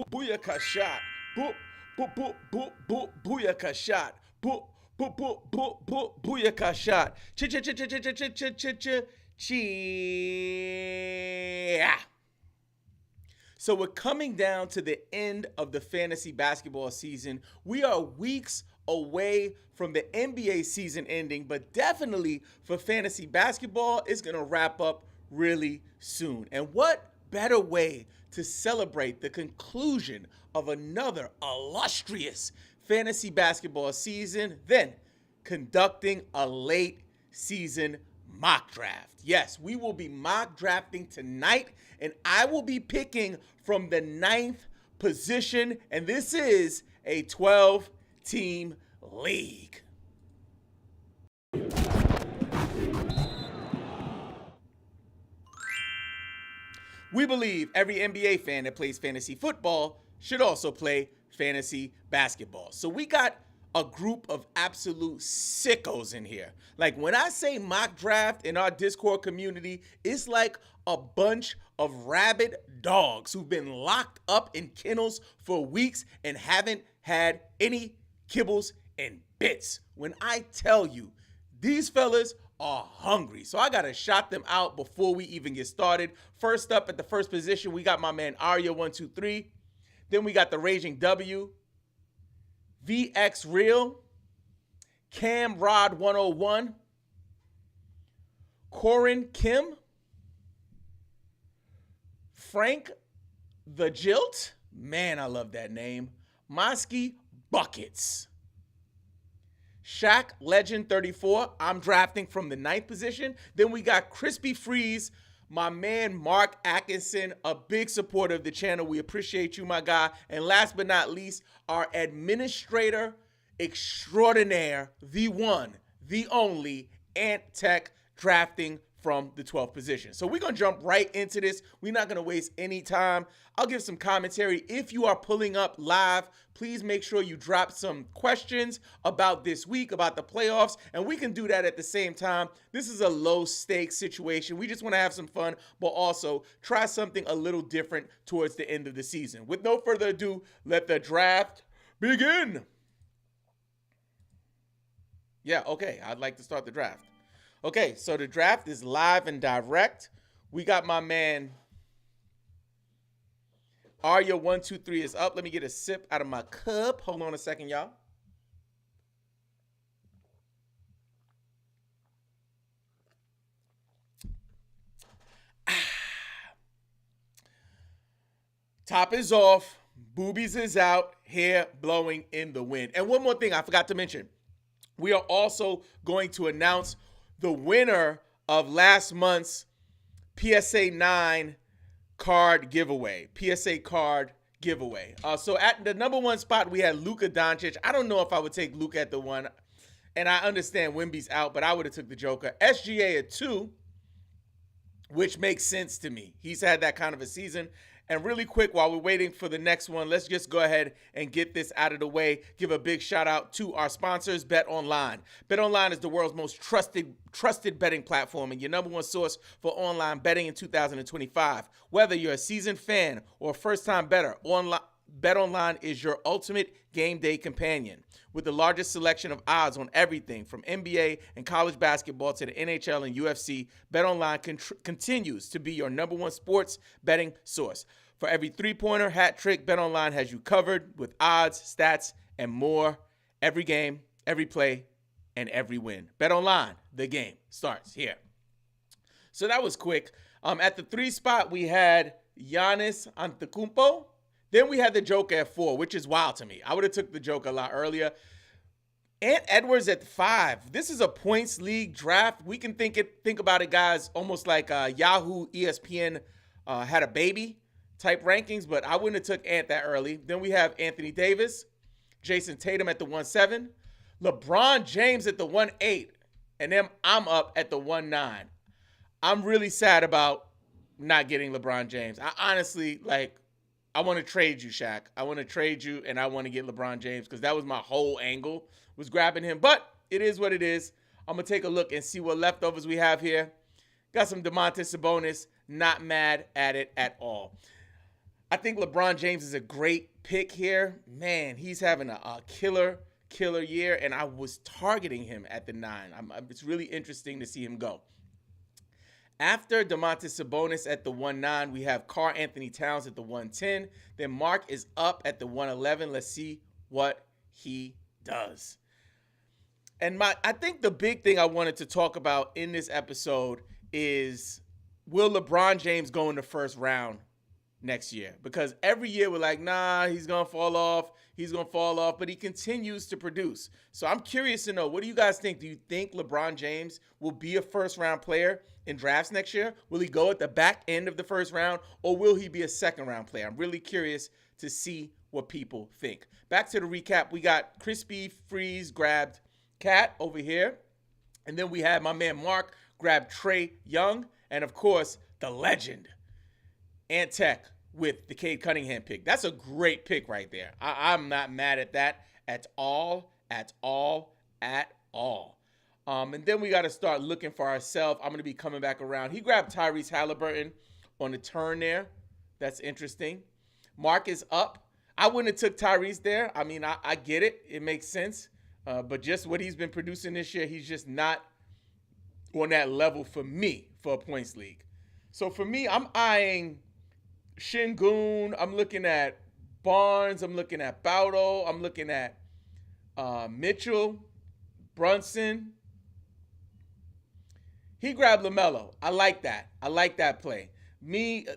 booyaka shot. Boo, boo, boo, boo, boo, booyaka shot. Boo, boo, boo, boo, boo, booyaka shot. Ch ch ch ch ch ch ch ch ch chia. So we're coming down to the end of the fantasy basketball season. We are weeks away from the NBA season ending, but definitely for fantasy basketball, it's going to wrap up really soon. And what better way to celebrate the conclusion of another illustrious fantasy basketball season than conducting a late season mock draft. Yes, we will be mock drafting tonight, and I will be picking from the 9th position, and this is a 12-team league. We believe every NBA fan that plays fantasy football should also play fantasy basketball. So we got a group of absolute sickos in here. Like when I say mock draft in our Discord community, it's like a bunch of rabid dogs who've been locked up in kennels for weeks and haven't had any kibbles and bits. When I tell you, these fellas are hungry. So I gotta shout them out before we even get started. First up at the first position, we got my man Arya123. Then we got the Raging W, VX Real, Cam Rod 101, Corin Kim, Frank the Jilt. Man, I love that name. Mosky Buckets. Shaq Legend 34. I'm drafting from the 9th position. Then we got Crispy Freeze, my man Mark Atkinson, a big supporter of the channel. We appreciate you, my guy. And last but not least, our administrator extraordinaire, the one, the only, Ant Tech, drafting from the 12th position. So we're going to jump right into this. We're not going to waste any time. I'll give some commentary. If you are pulling up live, please make sure you drop some questions about this week, about the playoffs, and we can do that at the same time. This is a low-stakes situation. We just want to have some fun, but also try something a little different towards the end of the season. With no further ado, let the draft begin. Yeah, okay, I'd like to start the draft. Okay, so the draft is live and direct. We got my man Arya123 is up. Let me get a sip out of my cup. Hold on a second, y'all. Top is off. Boobies is out. Hair blowing in the wind. And one more thing I forgot to mention. We are also going to announce the winner of last month's PSA 9 card giveaway. PSA card giveaway. So at the number 1 spot, we had Luka Doncic. I don't know if I would take Luka at the 1. And I understand Wemby's out, but I would have took the Joker. SGA at 2, which makes sense to me. He's had that kind of a season. And really quick, while we're waiting for the next one, let's just go ahead and get this out of the way. Give a big shout out to our sponsors, BetOnline. BetOnline is the world's most trusted betting platform and your number 1 source for online betting in 2025. Whether you're a seasoned fan or a first-time bettor, BetOnline is your ultimate game day companion. With the largest selection of odds on everything from NBA and college basketball to the NHL and UFC, BetOnline continues to be your number 1 sports betting source. For every three-pointer, hat trick, BetOnline has you covered with odds, stats, and more. Every game, every play, and every win. BetOnline, the game starts here. So that was quick. At the 3 spot, we had Giannis Antetokounmpo. Then we had the Joker at 4, which is wild to me. I would have took the Joker a lot earlier. Ant Edwards at 5. This is a points league draft. We can think about it, guys, almost like Yahoo ESPN had a baby type rankings, but I wouldn't have took Ant that early. Then we have Anthony Davis, Jason Tatum at the 1-7, LeBron James at the 1-8, and then I'm up at the 1-9. I'm really sad about not getting LeBron James. I honestly, I want to trade you, Shaq. I want to trade you, and I want to get LeBron James because that was my whole angle, was grabbing him. But it is what it is. I'm going to take a look and see what leftovers we have here. Got some Domantas Sabonis. Not mad at it at all. I think LeBron James is a great pick here. Man, he's having a killer year, and I was targeting him at the 9. It's really interesting to see him go. After Domantas Sabonis at the 1-9, we have Karl Anthony Towns at the 1-10. Then Mark is up at the 1-11. Let's see what he does. And I think the big thing I wanted to talk about in this episode is, will LeBron James go in the first round next year? Because every year we're like, nah, he's going to fall off. He's going to fall off, but he continues to produce. So I'm curious to know, what do you guys think? Do you think LeBron James will be a first-round player in drafts next year? Will he go at the back end of the first round, or will he be a second-round player? I'm really curious to see what people think. Back to the recap. We got Crispy Freeze grabbed Cat over here, and then we had my man Mark grab Trae Young, and, of course, the legend, Ant Tech, with the Cade Cunningham pick. That's a great pick right there. I'm not mad at that at all. And then we got to start looking for ourselves. I'm going to be coming back around. He grabbed Tyrese Halliburton on the turn there. That's interesting. Mark is up. I wouldn't have took Tyrese there. I mean, I get it. It makes sense. But just what he's been producing this year, he's just not on that level for me for a points league. So for me, I'm eyeing Şengün. I'm looking at Barnes. I'm looking at Baudo. I'm looking at Mitchell, Brunson. He grabbed LaMelo. I like that. I like that play. Me,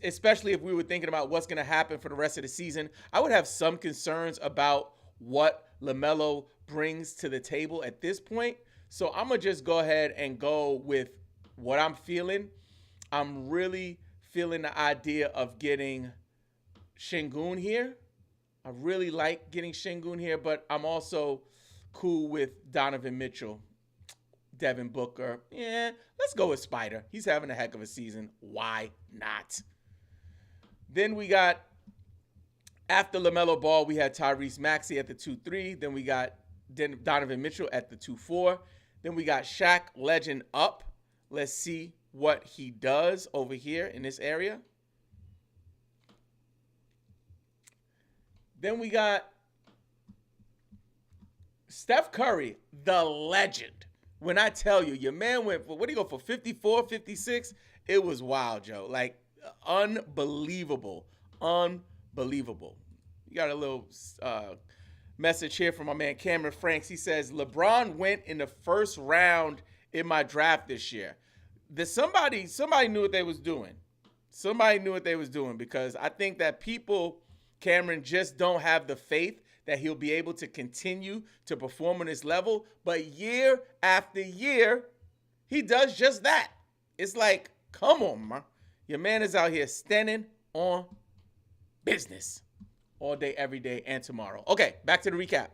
especially if we were thinking about what's going to happen for the rest of the season, I would have some concerns about what LaMelo brings to the table at this point. So I'm going to just go ahead and go with what I'm feeling. I'm really feeling the idea of getting Şengün here. I really like getting Şengün here, but I'm also cool with Donovan Mitchell, Devin Booker. Yeah, let's go with Spider. He's having a heck of a season. Why not? Then we got, after LaMelo Ball, we had Tyrese Maxey at the 2-3. Then we got Donovan Mitchell at the 2-4. Then we got Shaq Legend up. Let's see what he does over here in this area. Then we got Steph Curry, the legend. When I tell you, your man went for, what did he go for, 54, 56? It was wild, Joe. Like, unbelievable. Unbelievable. You got a little message here from my man Cameron Franks. He says, LeBron went in the first round in my draft this year. Somebody knew what they was doing. Somebody knew what they was doing, because I think that people, Cameron, just don't have the faith that he'll be able to continue to perform on this level. But year after year, he does just that. It's like, come on, man. Your man is out here standing on business all day, every day, and tomorrow. Okay, back to the recap.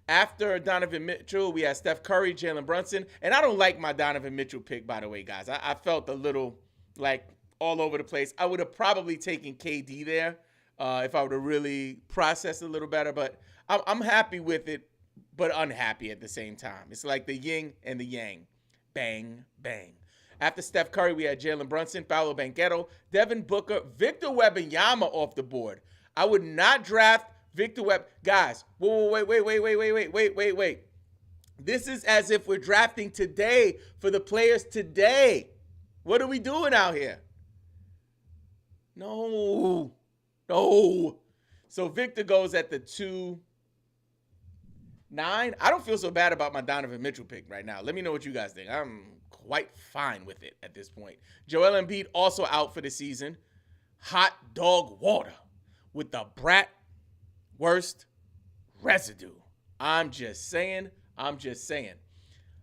After Donovan Mitchell, we had Steph Curry, Jalen Brunson. And I don't like my Donovan Mitchell pick, by the way, guys. I felt a little, like, all over the place. I would have probably taken KD there if I would have really processed a little better. But I'm happy with it, but unhappy at the same time. It's like the yin and the yang. Bang, bang. After Steph Curry, we had Jalen Brunson, Paolo Banchero, Devin Booker, Victor Wembanyama off the board. I would not draft Victor Webb. Guys, wait. This is as if we're drafting today for the players today. What are we doing out here? No. So Victor goes at the 2-9. I don't feel so bad about my Donovan Mitchell pick right now. Let me know what you guys think. I'm quite fine with it at this point. Joel Embiid also out for the season. Hot dog water with the brat worst residue. I'm just saying.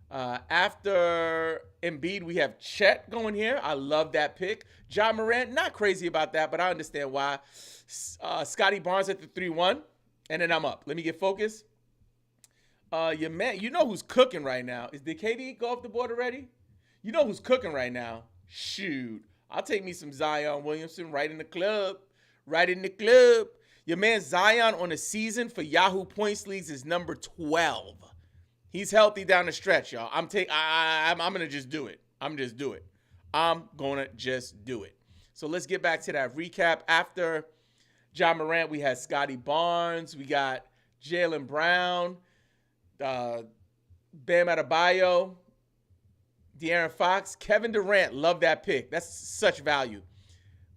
After Embiid, we have Chet going here. I love that pick. Ja Morant, not crazy about that, but I understand why. Scotty Barnes at the 3-1, and then I'm up. Let me get focused. Your man, you know who's cooking right now. Did KD go off the board already? You know who's cooking right now. Shoot. I'll take me some Zion Williamson right in the club. Your man Zion on the season for Yahoo Points Leagues is number 12. He's healthy down the stretch, y'all. I'm going to just do it. I'm going to just do it. So let's get back to that recap. After John Morant, we had Scotty Barnes. We got Jaylen Brown, Bam Adebayo, De'Aaron Fox, Kevin Durant. Love that pick. That's such value.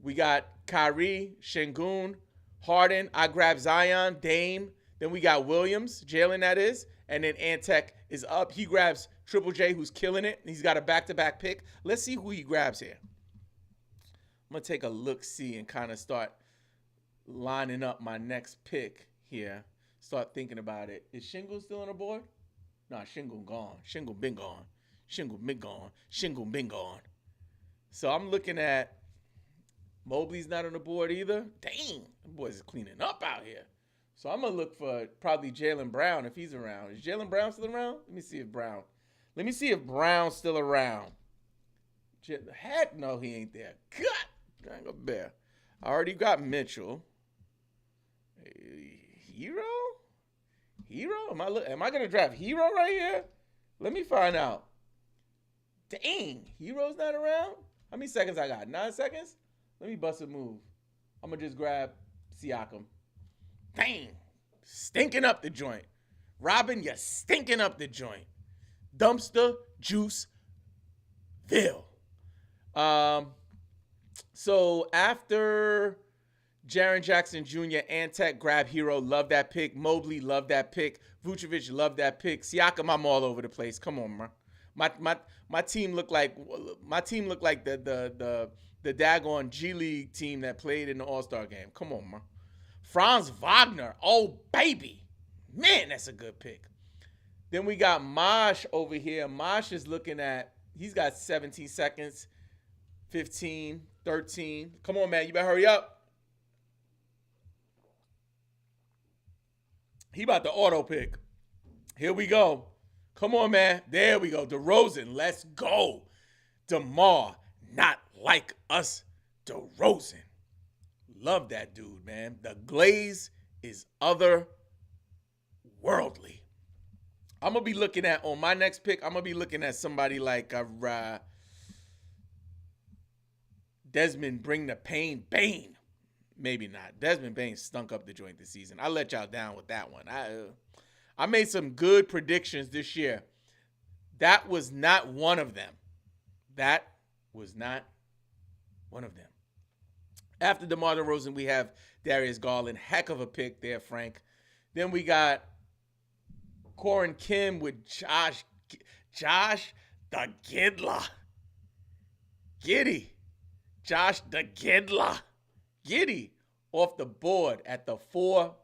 We got Kyrie, Şengün, Harden. I grabbed Zion, Dame. Then we got Williams, Jalen that is. And then Antec is up. He grabs Triple J, who's killing it. He's got a back-to-back pick. Let's see who he grabs here. I'm going to take a look-see and kind of start lining up my next pick here. Start thinking about it. Is Şengün still on the board? Nah, Şengün gone. Şengün been gone. Şengün been gone. Şengün been gone. So I'm looking at Mobley's not on the board either. Dang, the boys is cleaning up out here. So I'm going to look for probably Jaylen Brown if he's around. Is Jaylen Brown still around? Let me see if Brown's still around. Heck no, he ain't there. God, dang a bear. I already got Mitchell. Hero? Am I going to draft Hero right here? Let me find out. Dang, Hero's not around? How many seconds I got? 9 seconds? Let me bust a move. I'm going to just grab Siakam. Dang, stinking up the joint. Robin, you're stinking up the joint. Dumpster Juice Ville. So after Jaren Jackson Jr., Antec, grab Hero, love that pick. Mobley, love that pick. Vucevic, love that pick. Siakam, I'm all over the place. Come on, man. My team looked like the daggone G League team that played in the All-Star game. Come on, man. Franz Wagner. Oh, baby. Man, that's a good pick. Then we got Mosh over here. Mosh is looking at, he's got 17 seconds, 15, 13. Come on, man. You better hurry up. He about to auto pick. Here we go. Come on, man. There we go. DeRozan. Let's go. DeMar. Not like us. DeRozan. Love that dude, man. The glaze is otherworldly. I'm going to be looking at, on my next pick, I'm going to be looking at somebody like Desmond Bring the Pain Bane. Maybe not. Desmond Bane stunk up the joint this season. I let y'all down with that one. I made some good predictions this year. That was not one of them. That was not one of them. After DeMar DeRozan, we have Darius Garland. Heck of a pick there, Frank. Then we got Corin Kim with Josh the Giddler. Giddy. Josh the Giddler. Giddy off the board at the 4-8.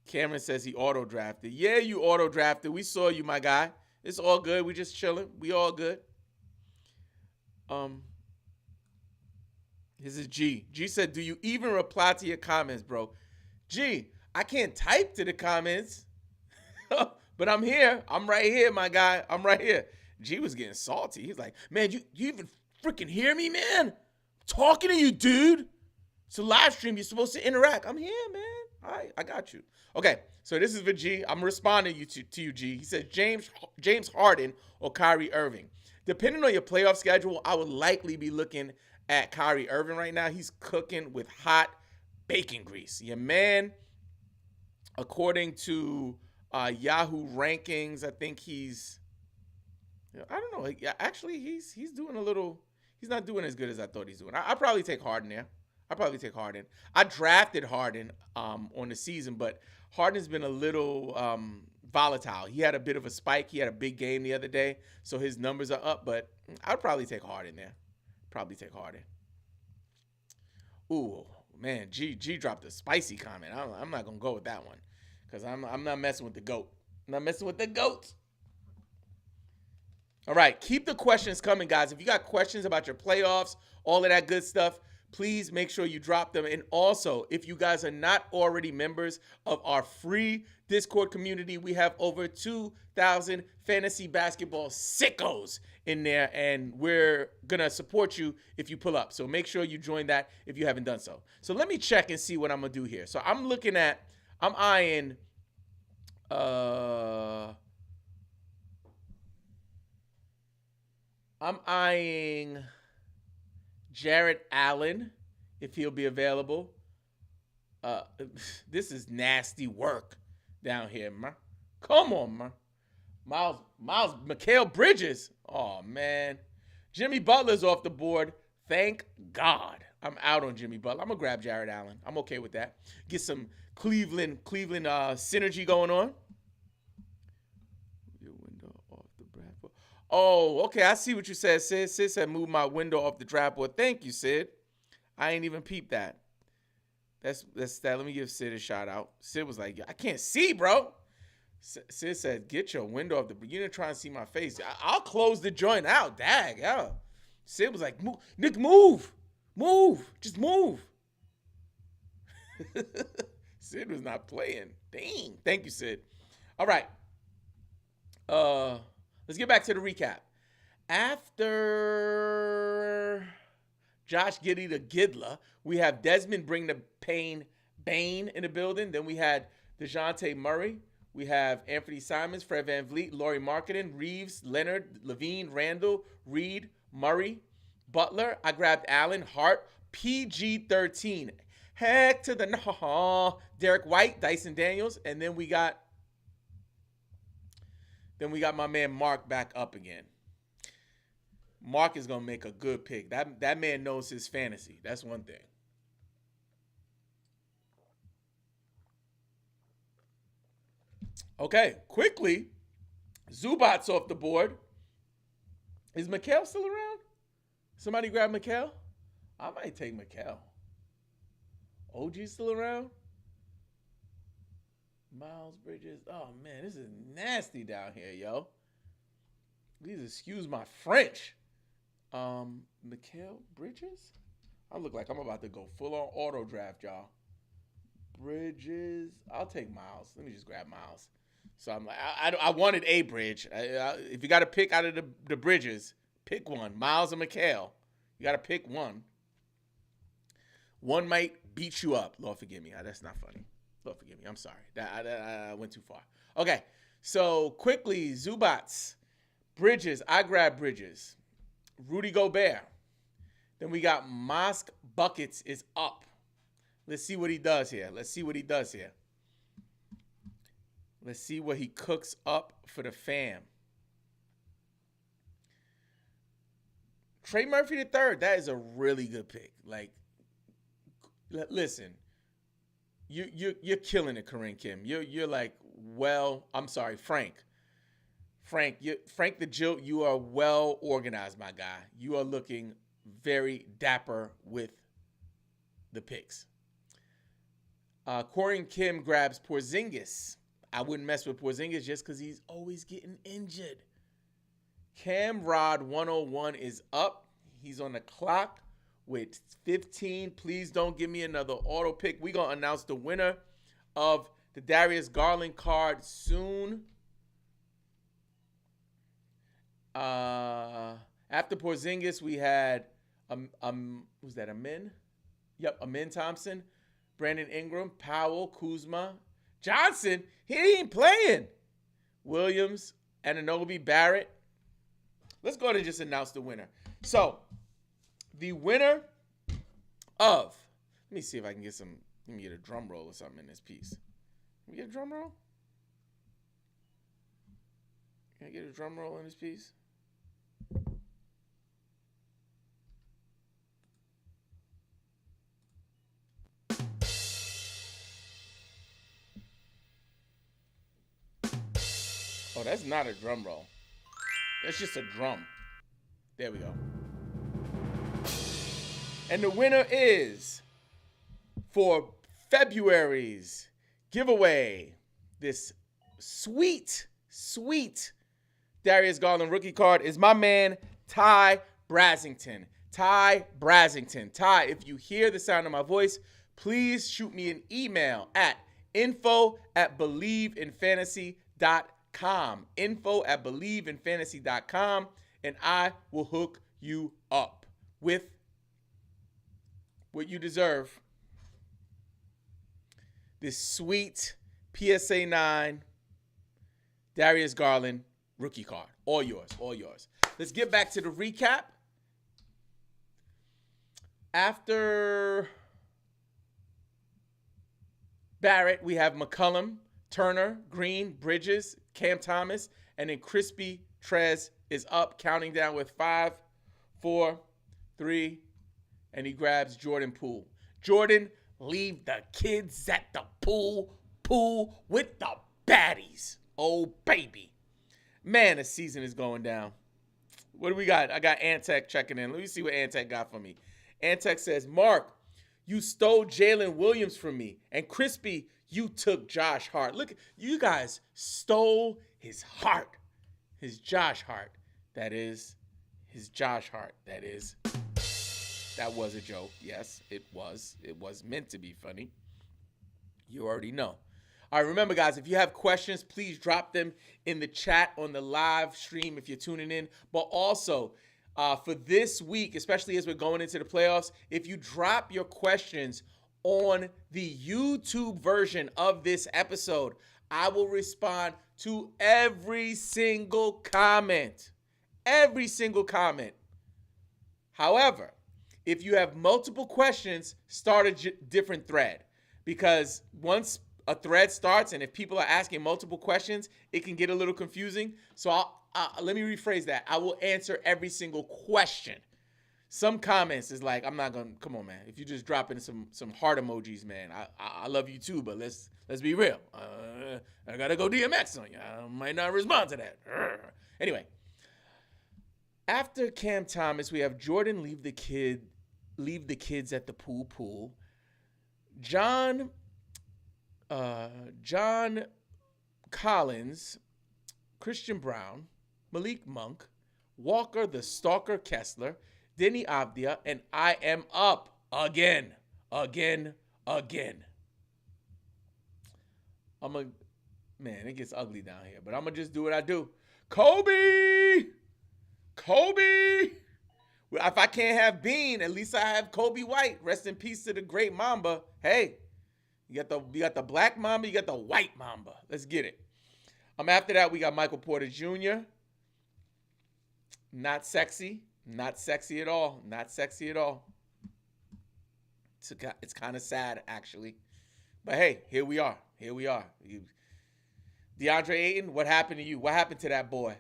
Cameron says he auto-drafted. Yeah, you auto-drafted. We saw you, my guy. It's all good. We just chilling. We all good. This is G. G said, do you even reply to your comments, bro? G, I can't type to the comments. But I'm here. I'm right here, my guy. I'm right here. G was getting salty. He's like, man, you even freaking hear me, man? I'm talking to you, dude. It's a live stream. You're supposed to interact. I'm here, man. All right, I got you. Okay, so this is for G. I'm responding to you, G. He says James Harden or Kyrie Irving. Depending on your playoff schedule, I would likely be looking at Kyrie Irving right now. He's cooking with hot bacon grease. Your man, according to Yahoo rankings, I think he's, I don't know. Actually, he's doing a little, he's not doing as good as I thought he's doing. I'd probably take Harden there. I drafted Harden on the season, but Harden's been a little volatile. He had a bit of a spike. He had a big game the other day, so his numbers are up, but I'd probably take Harden there. Ooh, man, G dropped a spicy comment. I'm not going to go with that one because I'm not messing with the GOAT. I'm not messing with the GOAT. All right, keep the questions coming, guys. If you got questions about your playoffs, all of that good stuff, please make sure you drop them. And also, if you guys are not already members of our free Discord community, we have over 2,000 fantasy basketball sickos in there, and we're going to support you if you pull up. So make sure you join that if you haven't done so. So let me check and see what I'm going to do here. So I'm eyeing Jared Allen, if he'll be available. This is nasty work down here, man. Come on, man. Mikal Bridges. Oh, man. Jimmy Butler's off the board. Thank God. I'm out on Jimmy Butler. I'm going to grab Jared Allen. I'm okay with that. Get some Cleveland synergy going on. Your window off the draft board. Oh, okay. I see what you said, Sid. Sid said move my window off the draft board. Thank you, Sid. I ain't even peeped that. That's that. Let me give Sid a shout out. Sid was like, I can't see, bro. Sid said, get your window off the. You didn't try and see my face. I'll close the joint out. Dag, yeah. Sid was like, Nick, move. Just move. Sid was not playing. Dang. Thank you, Sid. All right. Let's get back to the recap. After Josh Giddey to Gidla, we have Desmond bring the Bane in the building. Then we had DeJounte Murray. We have Anthony Simons, Fred VanVleet, Lauri Markkanen, Reeves, Leonard, Levine, Randall, Reed, Murray, Butler. I grabbed Allen, Hart, PG-13. Heck to the no. Derek White, Dyson Daniels, and then we got my man Mark back up again. Mark is gonna make a good pick. That man knows his fantasy. That's one thing. Okay, quickly, Zubats off the board. Is Mikal still around? Somebody grab Mikal? I might take Mikal. OG still around? Miles Bridges. Oh, man, this is nasty down here, yo. Please excuse my French. Mikal Bridges? I look like I'm about to go full-on auto draft, y'all. Bridges. I'll take Miles. Let me just grab Miles. So I'm like, I wanted a bridge. If you got to pick out of the bridges, pick one. Miles or Mikal. You got to pick one. One might beat you up. Lord forgive me. That's not funny. Lord forgive me. I'm sorry. I went too far. Okay. So quickly, Zubats. Bridges. I grabbed Bridges. Rudy Gobert. Then we got Mosque Buckets is up. Let's see what he does here. Let's see what he cooks up for the fam. Trey Murphy III, that is a really good pick. Like, listen, you're killing it, Corinne Kim. You're like, well, I'm sorry, Frank the Jilt, you are well organized, my guy. You are looking very dapper with the picks. Corinne Kim grabs Porzingis. I wouldn't mess with Porzingis just because he's always getting injured. Cam Rod 101 is up. He's on the clock with 15. Please don't give me another auto pick. We're going to announce the winner of the Darius Garland card soon. After Porzingis, we had, who's that, Amin? Yep, Amin Thompson, Brandon Ingram, Powell, Kuzma, Johnson. He ain't playing. Williams, Anunoby, Barrett. Let's go ahead and just announce the winner. So, the winner of, let me see if I can get let me get a drum roll or something in this piece. Can we get a drum roll? Can I get a drum roll in this piece? Oh, that's not a drum roll. That's just a drum. There we go. And the winner is, for February's giveaway, this sweet Darius Garland rookie card, is my man, Ty Brasington. Ty, if you hear the sound of my voice, please shoot me an email at info@believeinfantasy.com. info@believeinfantasy.com, and I will hook you up with what you deserve. This sweet PSA 9 Darius Garland rookie card. All yours. Let's get back to the recap. After Barrett, we have McCullum, Turner, Green, Bridges, Cam Thomas, and then Crispy Trez is up, counting down with 5, 4, 3, and he grabs Jordan Poole. Jordan, leave the kids at the pool with the baddies. Oh, baby. Man, the season is going down. What do we got? I got Antec checking in. Let me see what Antec got for me. Antec says, Mark, you stole Jalen Williams from me. And Crispy, you took Josh Hart. Look, you guys stole his heart. His Josh Hart. That is. His Josh Hart. That is. That was a joke. Yes, it was. It was meant to be funny. You already know. All right, remember, guys, if you have questions, please drop them in the chat on the live stream if you're tuning in. But also, for this week, especially as we're going into the playoffs, if you drop your questions on the YouTube version of this episode, I will respond to every single comment. Every single comment. However, if you have multiple questions, start a different thread. Because once a thread starts and if people are asking multiple questions, it can get a little confusing. So let me rephrase that. I will answer every single question. Some comments is like, I'm not going to, come on, man. If you just drop in some heart emojis, man, I love you too, but let's be real. I got to go DMX on you. I might not respond to that. Anyway, after Cam Thomas, we have Jordan leave the kids at the pool. John Collins, Christian Brown, Malik Monk, Walker the Stalker Kessler, Denny Avdia, and I am up again. Man, it gets ugly down here, but I'm going to just do what I do. Kobe! If I can't have Bean, at least I have Kobe White. Rest in peace to the great Mamba. Hey, you got the black Mamba, you got the white Mamba. Let's get it. After that, we got Michael Porter Jr. Not sexy at all. It's kind of sad, actually. But hey, here we are. DeAndre Ayton, what happened to you? What happened to that boy?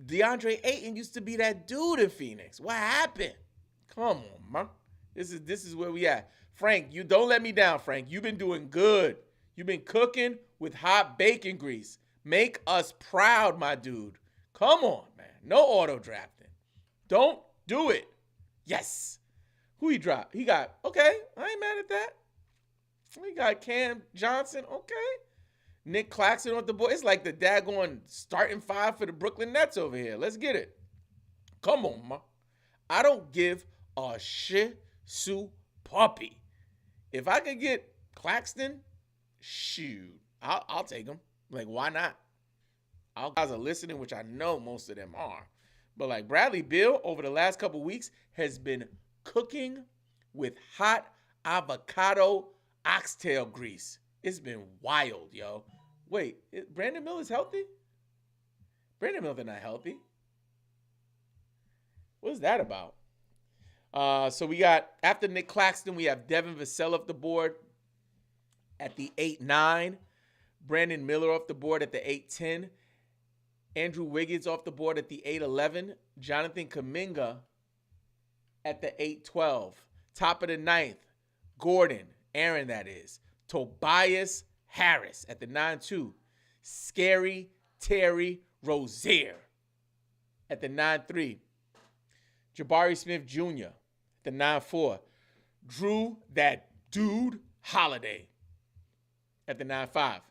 DeAndre Ayton used to be that dude in Phoenix. What happened? Come on, man. This is where we at. Frank, you don't let me down, Frank. You've been doing good. You've been cooking with hot bacon grease. Make us proud, my dude. Come on, man. No auto drafting. Don't do it. Yes. Who he dropped? He got, okay, I ain't mad at that. We got Cam Johnson, okay. Nick Claxton off the board. It's like the daggone starting 5 for the Brooklyn Nets over here. Let's get it. Come on, man. I don't give a shit Sue puppy. If I could get Claxton, shoot, I'll take him. Like, why not? All guys are listening, which I know most of them are. But like Bradley Beal over the last couple weeks has been cooking with hot avocado oxtail grease. It's been wild, yo. Wait, Brandon Miller's healthy? Brandon Miller's not healthy. What's that about? So we got, after Nick Claxton, we have Devin Vassell off the board at the 8-9. Brandon Miller off the board at the 8-10. Andrew Wiggins off the board at the 8-11. Jonathan Kuminga at the 8-12. Top of the 9th, Gordon, Aaron that is. Tobias Harris at the 9-2. Scary Terry Rozier at the 9-3. Jabari Smith Jr. at the 9-4. Drew that dude Holiday at the 9-5.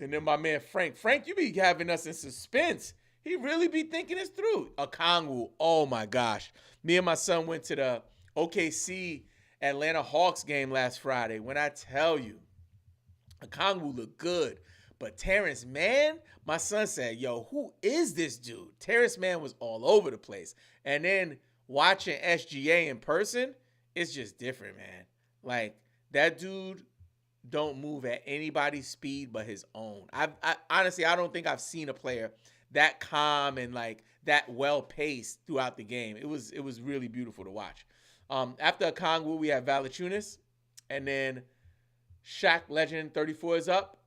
And then my man Frank. Frank, you be having us in suspense. He really be thinking this through. Okongwu, oh my gosh. Me and my son went to the OKC Atlanta Hawks game last Friday. When I tell you, Okongwu looked good. But Terrence Mann, my son said, yo, who is this dude? Terrence Mann was all over the place. And then watching SGA in person, it's just different, man. Like, that dude don't move at anybody's speed but his own. I honestly, I don't think I've seen a player that calm and like that well paced throughout the game. It was really beautiful to watch. After Okongwu, we have Valanciunas, and then Shaq Legend 34 is up.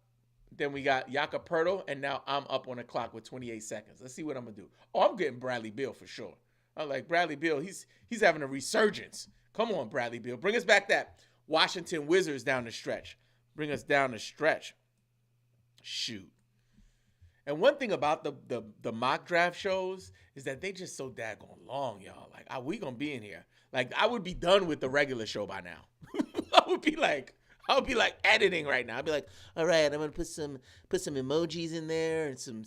Then we got Jakob Pertl, and now I'm up on the clock with 28 seconds. Let's see what I'm gonna do. Oh, I'm getting Bradley Beal for sure. I'm like Bradley Beal. He's having a resurgence. Come on, Bradley Beal. Bring us back that Washington Wizards down the stretch. Bring us down the stretch. Shoot. And one thing about the mock draft shows is that they just so daggone long, y'all. Like, are we gonna be in here? Like, I would be done with the regular show by now. I would be like editing right now. I'd be like, all right, I'm gonna put some emojis in there and some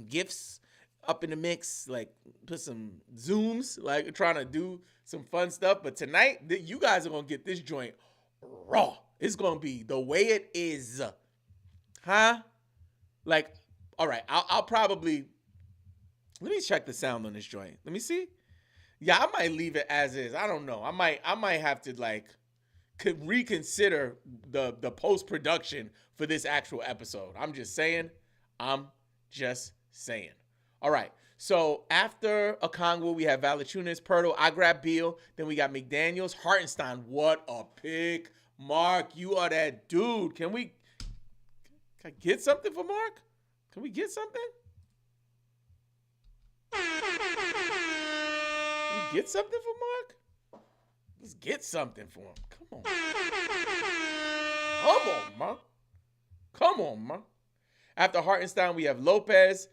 gifs up in the mix, like put some zooms, like trying to do some fun stuff. But tonight, you guys are gonna get this joint raw. It's gonna be the way it is, huh? Like, all right, I'll probably let me check the sound on this joint. Let me see. Yeah, I might leave it as is. I don't know. I might have to like could reconsider the post production for this actual episode. I'm just saying. All right. So after Okongwu, we have Valanciunas, Pertl. I grab Beal. Then we got McDaniels, Hartenstein. What a pick, Mark! You are that dude. Can I get something for Mark? Can we get something? Can we get something for Mark? Let's get something for him. Come on. Come on, man. After Hartenstein, we have Lopez,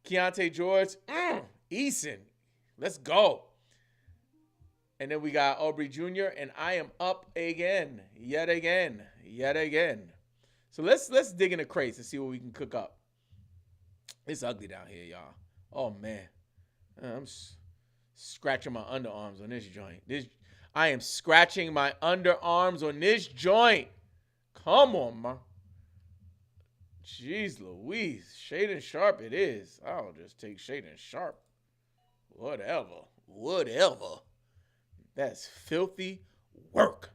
Keontae George, Eason. Let's go. And then we got Aubrey Jr., and I am up again. Yet again. So let's dig in the crates and see what we can cook up. It's ugly down here, y'all. Oh, man. I'm scratching my underarms on this joint. I am scratching my underarms on this joint. Come on, man. Jeez Louise. Shaden Sharp it is. I'll just take Shaden Sharp. Whatever. That's filthy work.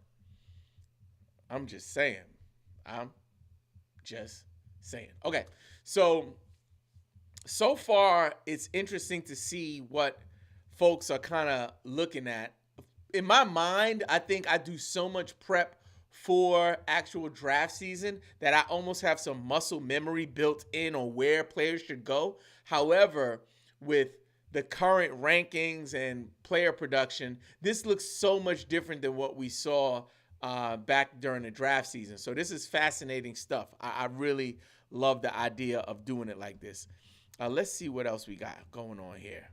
I'm just saying. Okay. So far, it's interesting to see what folks are kind of looking at. In my mind, I think I do so much prep for actual draft season that I almost have some muscle memory built in on where players should go. However, with the current rankings and player production, this looks so much different than what we saw back during the draft season. So this is fascinating stuff. I really love the idea of doing it like this. Let's see what else we got going on here.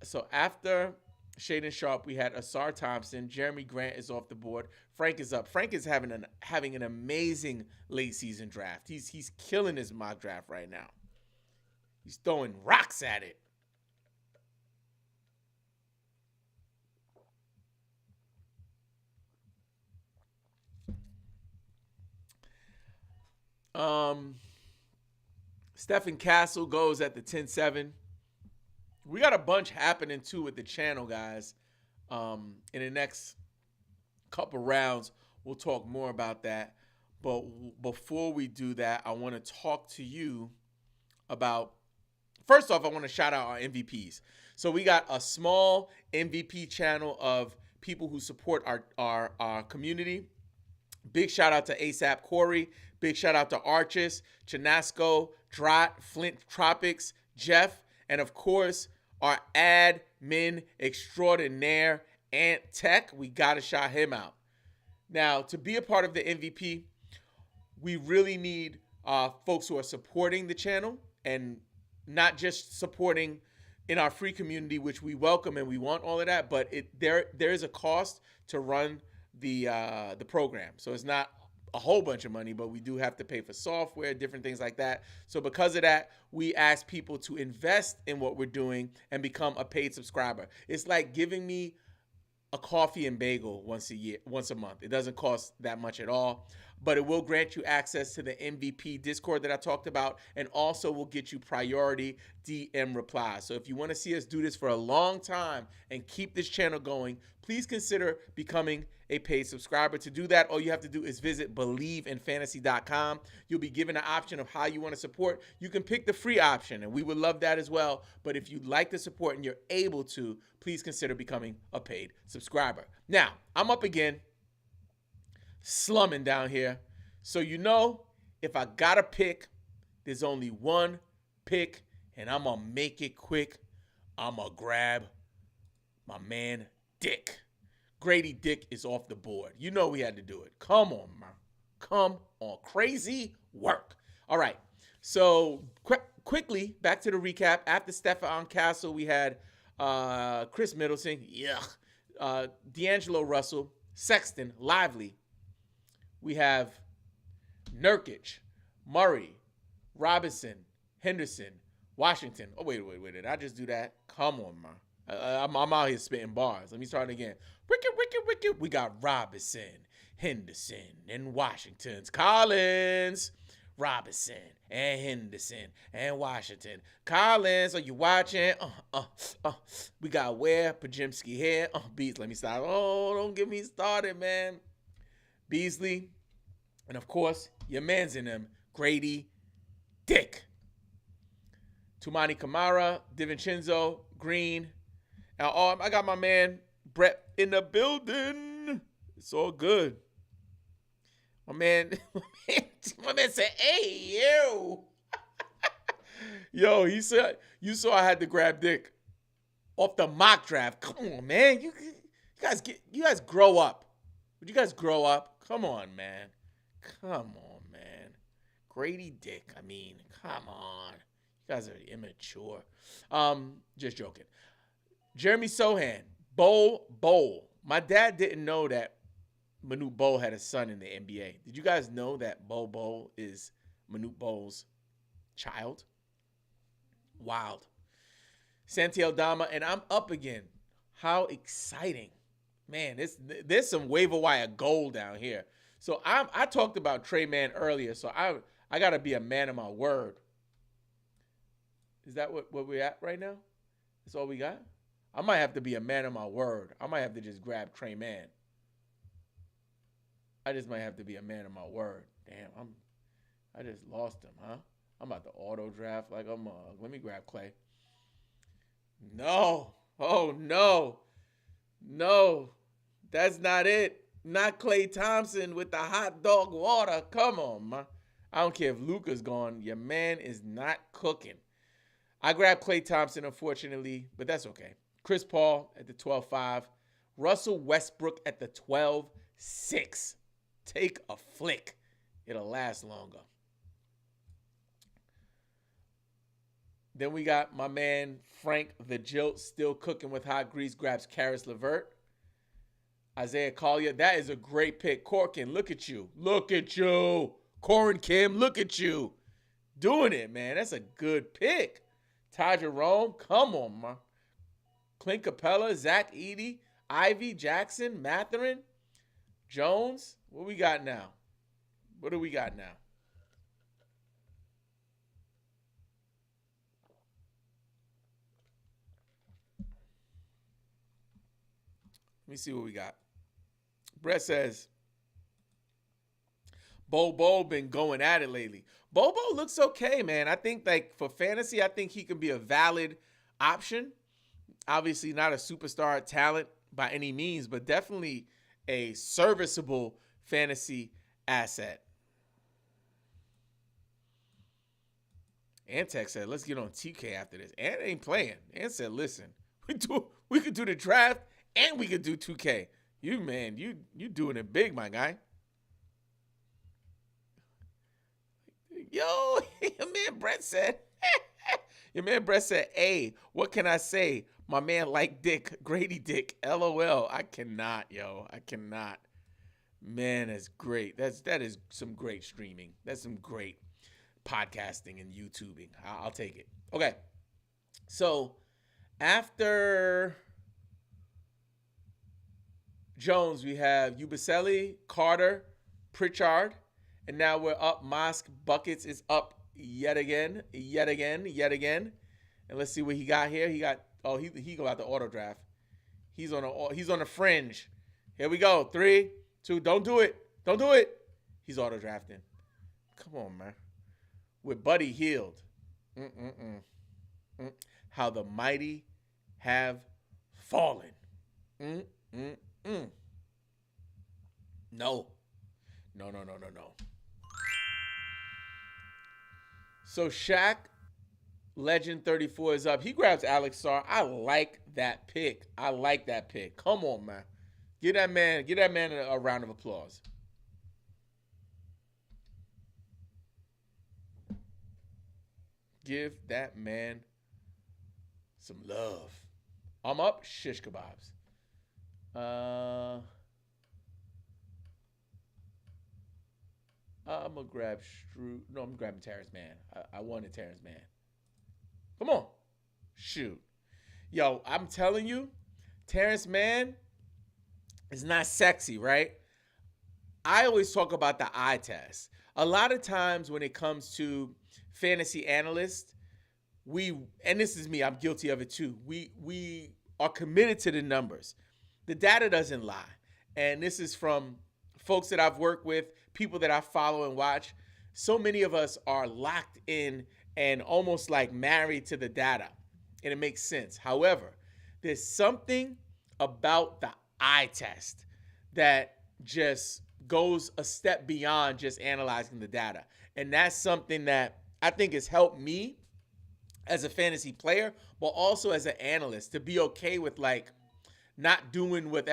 So after Shaden Sharp, we had Asar Thompson. Jeremy Grant is off the board. Frank is up. Frank is having an amazing late season draft. He's killing his mock draft right now. He's throwing rocks at it. Stephen Castle goes at the 10-7. We got a bunch happening too with the channel, guys. In the next couple rounds, we'll talk more about that. But before we do that, I want to talk to you about, first off, I want to shout out our MVPs. So we got a small MVP channel of people who support our community. Big shout out to ASAP Corey. Big shout out to Archis, Chinasco, Drat, Flint Tropics, Jeff, and of course, our admin extraordinaire, Ant Tech. We got to shout him out. Now, to be a part of the MVP, we really need folks who are supporting the channel and not just supporting in our free community, which we welcome and we want all of that, but there is a cost to run the program. So it's not a whole bunch of money, but we do have to pay for software, different things like that. So because of that, we ask people to invest in what we're doing and become a paid subscriber. It's like giving me a coffee and bagel once a month. It doesn't cost that much at all. but it will grant you access to the MVP Discord that I talked about, and also will get you priority DM replies. So if you want to see us do this for a long time and keep this channel going, please consider becoming a paid subscriber. To do that, all you have to do is visit believeinfantasy.com. You'll be given an option of how you want to support. You can pick the free option, and we would love that as well. But if you'd like the support and you're able to, please consider becoming a paid subscriber. Now, I'm up again, slumming down here. So if I gotta pick, there's only one pick, and I'm gonna make it quick. I'm gonna grab my man Dick. Grady Dick is off the board. We had to do it. Come on, man. Come on. Crazy work. All right. So quickly, back to the recap. After Stephon Castle, we had Chris Middleton. D'Angelo Russell. Sexton. Lively. We have Nurkic. Murray. Robinson. Henderson. Washington. Oh, wait. Did I just do that? Come on, man. I'm out here spitting bars. Let me start again. Wicked. We got Robinson, Henderson, and Washington's. Collins, Robinson, and Henderson, and Washington. Collins, are you watching? We got Ware, Pajimski here. Beasley, let me stop. Oh, don't get me started, man. Beasley, and of course, your man's in them, Grady Dick. Tumani Kamara, DiVincenzo, Green. Now, I got my man Brett in the building. It's all good. My man said, "Hey, you." Yo, he said, "You saw I had to grab Dick off the mock draft." Come on, man. You guys grow up. Would you guys grow up? Come on, man. Grady Dick. Come on. You guys are immature. Just joking. Jeremy Sohan, Bol. My dad didn't know that Manute Bol had a son in the NBA. Did you guys know that Bol is Manute Bol's child? Wild. Santi Aldama, and I'm up again. How exciting. Man, there's some waiver wire gold down here. So I talked about Trey Man earlier, so I got to be a man of my word. Is that what we're at right now? That's all we got? I might have to be a man of my word. I might have to just grab Trey Man. I just might have to be a man of my word. Damn, I just lost him, huh? I'm about to auto draft like I'm let me grab Clay. No. Oh, no. No. That's not it. Not Clay Thompson with the hot dog water. Come on, man. I don't care if Luka's gone. Your man is not cooking. I grabbed Clay Thompson, unfortunately, but that's okay. Chris Paul at the 12-5. Russell Westbrook at the 12-6. Take a flick. It'll last longer. Then we got my man Frank the Jilt still cooking with hot grease. Grabs Karis LeVert. Isaiah Collier. That is a great pick. Corkin, look at you. Look at you. Corin Kim, look at you. Doing it, man. That's a good pick. Ty Jerome, come on, man. Clint Capella, Zach Edey, Ivy, Jackson, Matherin, Jones. What we got now? What do we got now? Let me see what we got. Brett says, Bobo been going at it lately. Bobo looks okay, man. I think for fantasy, I think he can be a valid option. Obviously not a superstar talent by any means, but definitely a serviceable fantasy asset. Antec said, let's get on TK after this. Ant ain't playing. Ant said, listen, we could do the draft and we could do 2K. You doing it big, my guy. Yo, your man Brett said, hey, what can I say? My man like Dick, Grady Dick, LOL. I cannot. Man, that's great. That is some great streaming. That's some great podcasting and YouTubing. I'll take it. Okay. So after Jones, we have Ubaselli, Carter, Pritchard, And now we're up. Mosk Buckets is up yet again. And let's see what he got here. He got he go out the auto draft. He's on the fringe. Here we go. 3, 2. Don't do it. He's auto drafting. Come on, man. With Buddy Hield. How the mighty have fallen. No. So Shaq, Legend 34 is up. He grabs Alex Sarr. I like that pick. Come on, man. Give that man a round of applause. Give that man some love. I'm up. Shish kebabs. I'm going to grab No, I'm grabbing Terrence Mann. I wanted Terrence Mann. Come on. Shoot. Yo, I'm telling you, Terrence Mann is not sexy, right? I always talk about the eye test. A lot of times when it comes to fantasy analysts, and this is me, I'm guilty of it too, we are committed to the numbers. The data doesn't lie. And this is from folks that I've worked with, people that I follow and watch. So many of us are locked in and almost like married to the data. And it makes sense. However, there's something about the eye test that just goes a step beyond just analyzing the data. And that's something that I think has helped me as a fantasy player, but also as an analyst, to be okay with like not doing what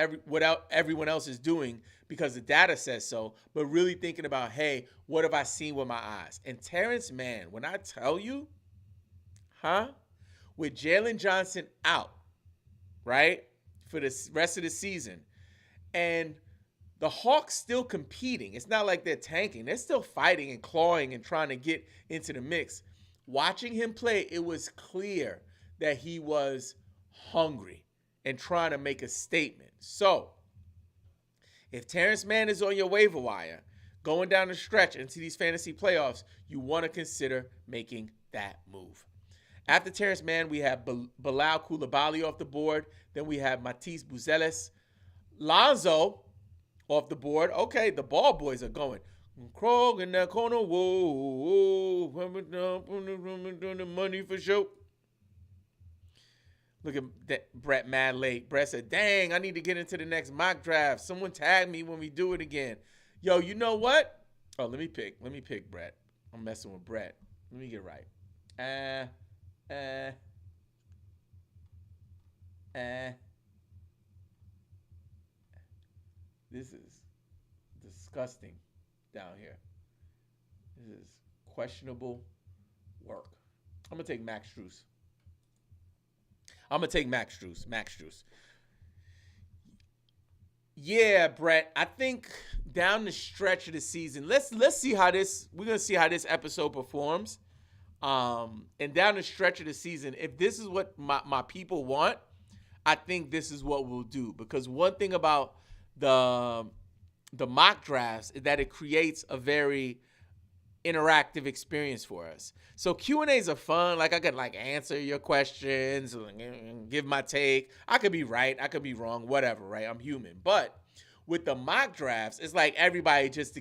everyone else is doing because the data says so, but really thinking about, hey, what have I seen with my eyes? And Terrence Mann, when I tell you, with Jalen Johnson out, right, for the rest of the season, and the Hawks still competing. It's not like they're tanking. They're still fighting and clawing and trying to get into the mix. Watching him play, it was clear that he was hungry and trying to make a statement. So, if Terrence Mann is on your waiver wire, going down the stretch into these fantasy playoffs, you want to consider making that move. After Terrence Mann, we have Bilal Coulibaly off the board. Then we have Matisse Buzelis. Lonzo off the board. Okay, the ball boys are going. Krog in that corner. Whoa. Doing the money for sure. Look at that, Brett mad late. Brett said, dang, I need to get into the next mock draft. Someone tag me when we do it again. Yo, you know what? Oh, let me pick Brett. I'm messing with Brett. Let me get right. This is disgusting down here. This is questionable work. I'm going to take Max Strus. Max Strus. Yeah, Brett. I think down the stretch of the season, let's see how this. We're gonna see how this episode performs. And down the stretch of the season, if this is what my people want, I think this is what we'll do. Because one thing about the mock drafts is that it creates a very interactive experience for us. So Q&As are fun. Like I could like answer your questions, give my take. I could be right, I could be wrong, whatever, right? I'm human. But with the mock drafts, it's like everybody just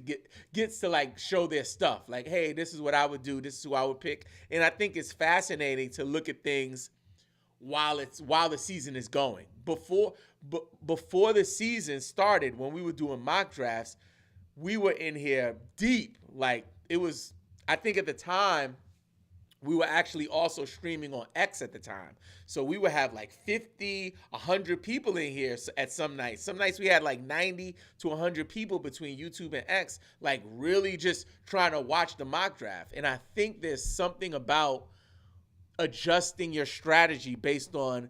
gets to like show their stuff. Like, hey, this is what I would do. This is who I would pick. And I think it's fascinating to look at things while the season is going. Before the season started, when we were doing mock drafts, we were in here deep. Like it was, I think at the time, we were actually also streaming on X at the time. So we would have like 50, 100 people in here at some nights. Some nights we had like 90 to 100 people between YouTube and X, like really just trying to watch the mock draft. And I think there's something about adjusting your strategy based on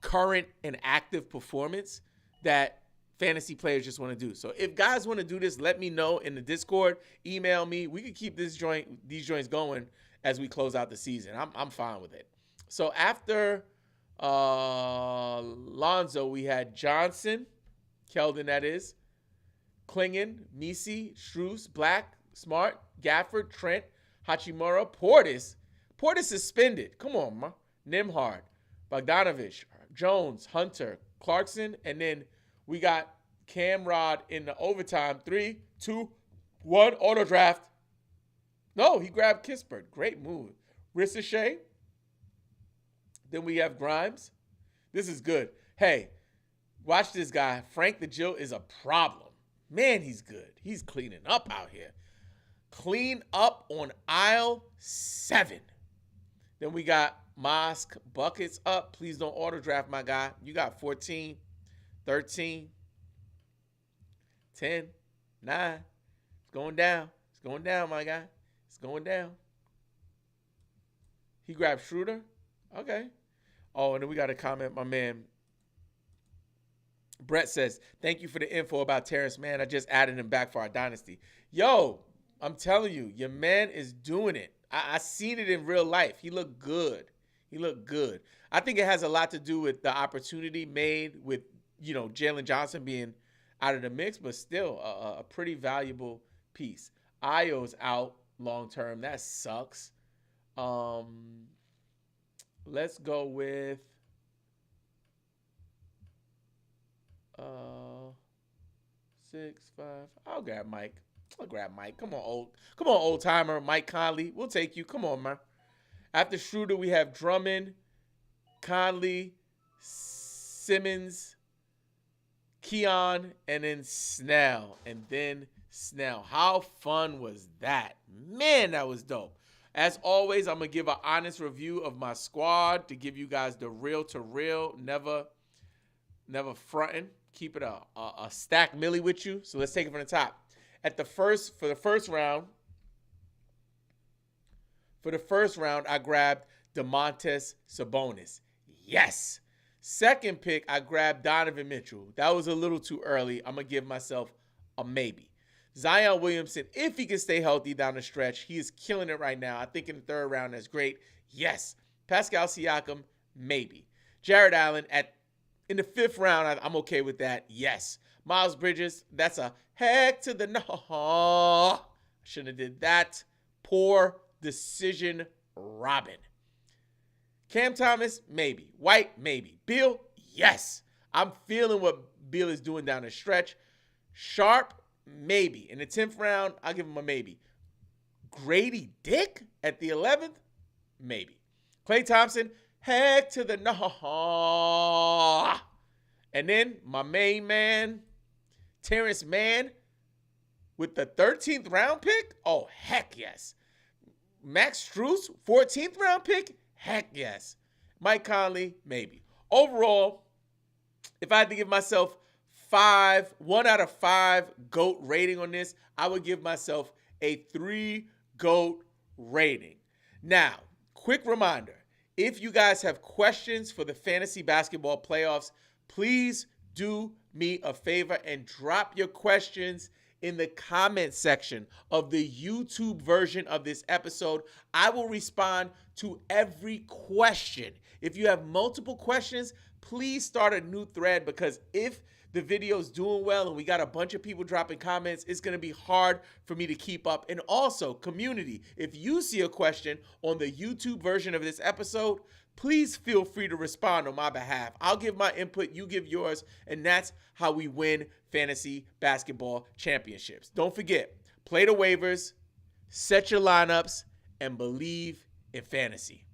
current and active performance that fantasy players just want to do. So if guys want to do this, let me know in the Discord, email me. We could keep these joints going as we close out the season. I'm fine with it. So after Lonzo, we had Johnson, Keldon that is, Klingon, Misi, Strus, Black, Smart, Gafford, Trent, Hachimura, Portis. Portis suspended. Come on, man. Nimhard, Bogdanovich, Jones, Hunter, Clarkson, and then we got Cam Rod in the overtime. 3, 2, 1, auto draft. No, he grabbed Kispert. Great move. Ricochet. Then we have Grimes. This is good. Hey, watch this guy. Frank the Jill is a problem. Man, he's good. He's cleaning up out here. Clean up on aisle 7. Then we got Mosque buckets up. Please don't auto draft, my guy. You got 14, 13, 10, 9. It's going down. It's going down, my guy. It's going down. He grabbed Schroeder. Okay. Oh, and then we got a comment. My man Brett says, thank you for the info about Terrence Mann. I just added him back for our dynasty. Yo, I'm telling you, your man is doing it. I seen it in real life. He looked good. He looked good. I think it has a lot to do with the opportunity made with, Jalen Johnson being out of the mix, but still a pretty valuable piece. Io's out long term. That sucks. Let's go with 6, 5. I'll grab Mike. Come on, old timer, Mike Conley. We'll take you. Come on, man. After Schroeder, we have Drummond, Conley, Simmons, Keon, and then Snell. How fun was that? Man, that was dope. As always, I'm going to give an honest review of my squad to give you guys the real to real, never fronting. Keep it a stack milli with you. So let's take it from the top. For the first round, I grabbed DeMontis Sabonis. Yes. Second pick, I grabbed Donovan Mitchell. That was a little too early. I'm going to give myself a maybe. Zion Williamson, if he can stay healthy down the stretch, he is killing it right now. I think in the third round, that's great. Yes. Pascal Siakam, maybe. Jared Allen, in the fifth round, I'm okay with that. Yes. Miles Bridges, that's a heck to the no. Shouldn't have did that. Poor decision, Robin. Cam Thomas, maybe. White, maybe. Beal, yes. I'm feeling what Beal is doing down the stretch. Sharp, maybe. In the 10th round, I'll give him a maybe. Grady Dick at the 11th, maybe. Klay Thompson, heck to the no. And then my main man, Terrence Mann, with the 13th round pick? Oh, heck yes. Max Strus, 14th round pick? Heck yes. Mike Conley, maybe. Overall, if I had to give myself 1 out of 5 GOAT rating on this, I would give myself a 3 GOAT rating. Now, quick reminder, if you guys have questions for the fantasy basketball playoffs, please do me a favor and drop your questions in the comment section of the YouTube version of this episode. I will respond to every question. If you have multiple questions, please start a new thread, because if the video's doing well and we got a bunch of people dropping comments, it's going to be hard for me to keep up. And also, community, if you see a question on the YouTube version of this episode, please feel free to respond on my behalf. I'll give my input, you give yours, and that's how we win fantasy basketball championships. Don't forget, play the waivers, set your lineups, and believe in fantasy.